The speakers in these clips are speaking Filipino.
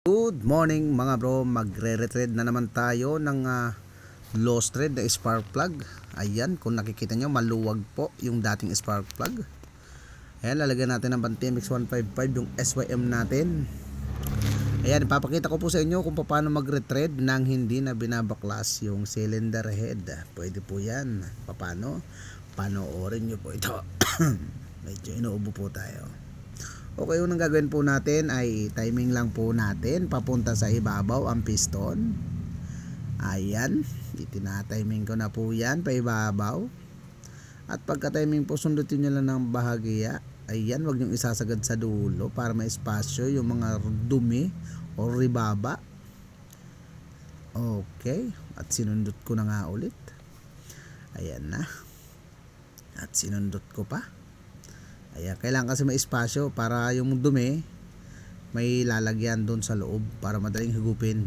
Good morning mga bro, magre-retread na naman tayo ng lost thread na spark plug. Ayan, kung nakikita nyo maluwag po yung dating spark plug. Ayan, lalagyan natin ng TMX 155 yung SYM natin. Ayan, ipapakita ko po sa inyo kung paano mag-retread nang hindi na binabaklas yung cylinder head. Pwede po yan. Paano? Panoorin nyo po ito. Medyo inuubo po tayo. Okay, unang gagawin po natin ay timing lang po natin papunta sa ibabaw ang piston. Ayan, itinatiming ko na po yan pa ibabaw. At pagka timing po, sundutin nyo lang ng bahagya. Ayan, wag nyo isasagad sa dulo para may espasyo yung mga dumi o ribaba. Okay, at sinundot ko na nga ulit. Ayan na. At sinundot ko pa. Ayan, kailangan kasi may espasyo para yung dumi may lalagyan doon sa loob para madaling higupin.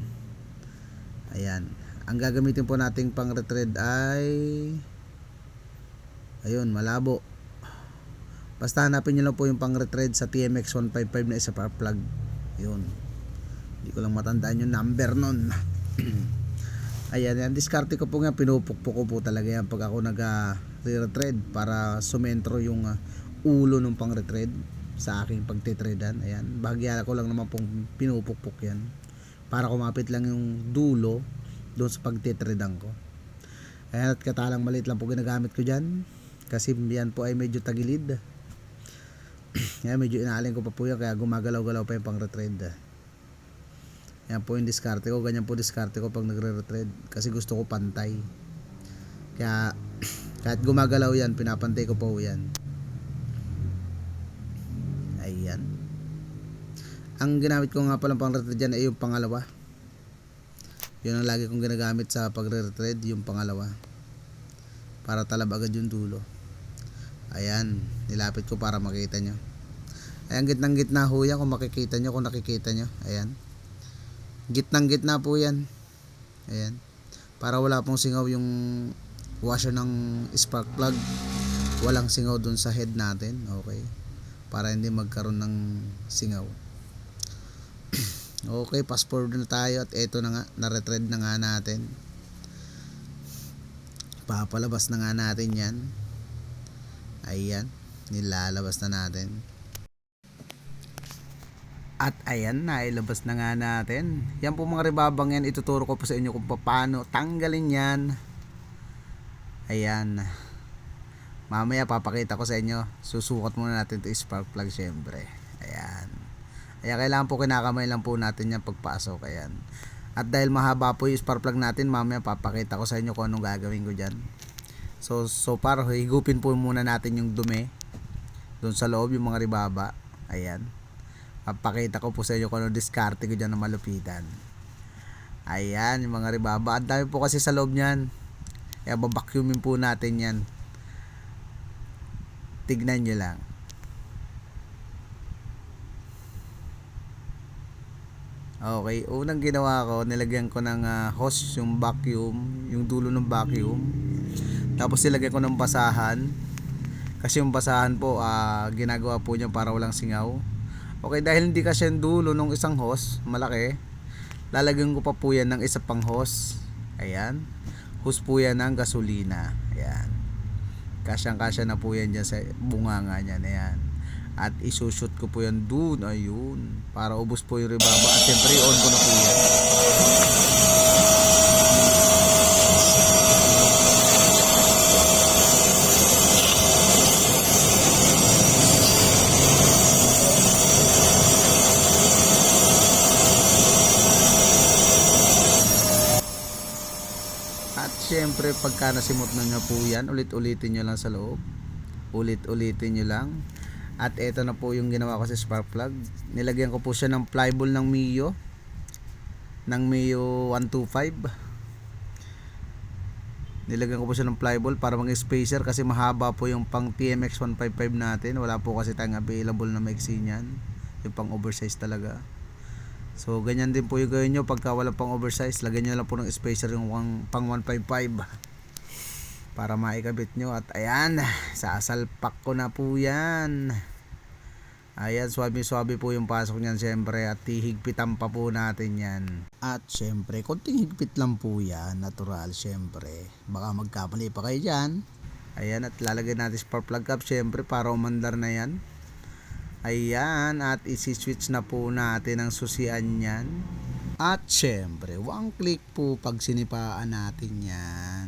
Ayan, ang gagamitin po nating pang retread ay ayun, malabo. Basta hanapin nyo lang po yung pang retread sa TMX 155 na isa spark plug. Yun, hindi ko lang matandaan yung number nun. Ayan, yan, diskarte ko po nga, pinupukpok ko po talaga yan pag ako nag-retread para sumentro yung ulo ng pang retread sa aking pagtitreadan. Ayan, bahagya ko lang naman pong pinupukpok yan para kumapit lang yung dulo doon sa pagtitreadan ko. Ayan, at katalang maliit lang po ginagamit ko dyan kasi yan po ay medyo tagilid. Ayan, medyo inaalin ko pa po yan kaya gumagalaw-galaw pa yung pang retread. Ayan po yung diskarte ko, ganyan po diskarte ko pag nagre-retread kasi gusto ko pantay. Kaya kahit gumagalaw yan, pinapantay ko po yan. Ayan. Ang ginamit ko nga pala pang retread dyan ay yung pangalawa. Yun ang lagi kong ginagamit sa pagre-retread, yung pangalawa. Para talab agad yung dulo. Ayan, nilapit ko para makita nyo. Ayan, gitnang gitna ho yan kung makikita nyo, kung nakikita nyo. Ayan. Gitnang gitna po yan. Ayan. Para wala pong singaw yung washer ng spark plug. Walang singaw dun sa head natin. Okay. Para hindi magkaroon ng singaw. Okay, fast forward na tayo at eto na nga, na-retread na nga natin. Papalabas na nga natin yan. Ayan, nilalabas na natin. At ayan na, ilabas na nga natin. Yan po mga ribabang yan, ituturo ko po sa inyo kung paano tanggalin yan. Ayan. Mamaya papakita ko sa inyo. Susukat muna natin ito spark plug syempre. Ayan. Ayan, kailangan po kinakamay lang po natin yan pagpasok. Ayan. At dahil mahaba po yung spark plug natin, mamaya papakita ko sa inyo kung anong gagawin ko dyan. So para higupin po muna natin yung dumi doon sa loob, yung mga ribaba. Ayan. Papakita ko po sa inyo kung anong diskarte ko dyan na malupitan. Ayan, yung mga ribaba. Ang dami po kasi sa loob nyan. Kaya babacuumin po natin yan. Tignan nyo lang. Okay, unang ginawa ko, nilagyan ko ng hose, yung vacuum, yung dulo ng vacuum. Tapos nilagyan ko ng basahan. Kasi yung basahan po, ginagawa po niya para walang singaw. Okay, dahil hindi kasi yung dulo ng isang hose, malaki, lalagyan ko pa po yan ng isa pang hose. Ayan. Hose po yan ng gasolina. Ayan. Kasyang-kasya na po yan dyan sa bunganga niyan. Ayan. At isushoot ko po yan dun. Ayun. Para ubos po yung ribaba. At syempre on ko na po yan. At syempre pagka nasimot na nyo po yan, ulit-ulitin nyo lang sa loob. Ulit-ulitin nyo lang. At eto na po yung ginawa ko sa spark plug. Nilagyan ko po siya ng flyball ng Mio. Ng Mio 125. Nilagyan ko po siya ng flyball para mag-spacer kasi mahaba po yung pang TMX 155 natin. Wala po kasi tayong available na maiksi niyan. Yung pang oversize talaga. So ganyan din po yung gawin nyo pagka wala pang oversize. Lagyan nyo lang po ng spacer yung pang 155 para maikabit nyo. At ayan, sasalpak ko na po yan. Ayan, swabe-swabe po yung pasok niyan syempre at hihigpitan pa po natin yan. At syempre, konting higpit lang po yan, natural syempre. Baka magkamali pa kayo dyan. Ayan, at lalagay natin spark plug cap syempre para umandar na yan. Ayan, at isi-switch na po natin ang susian yan. At syempre, one click po pag sinipaan natin yan.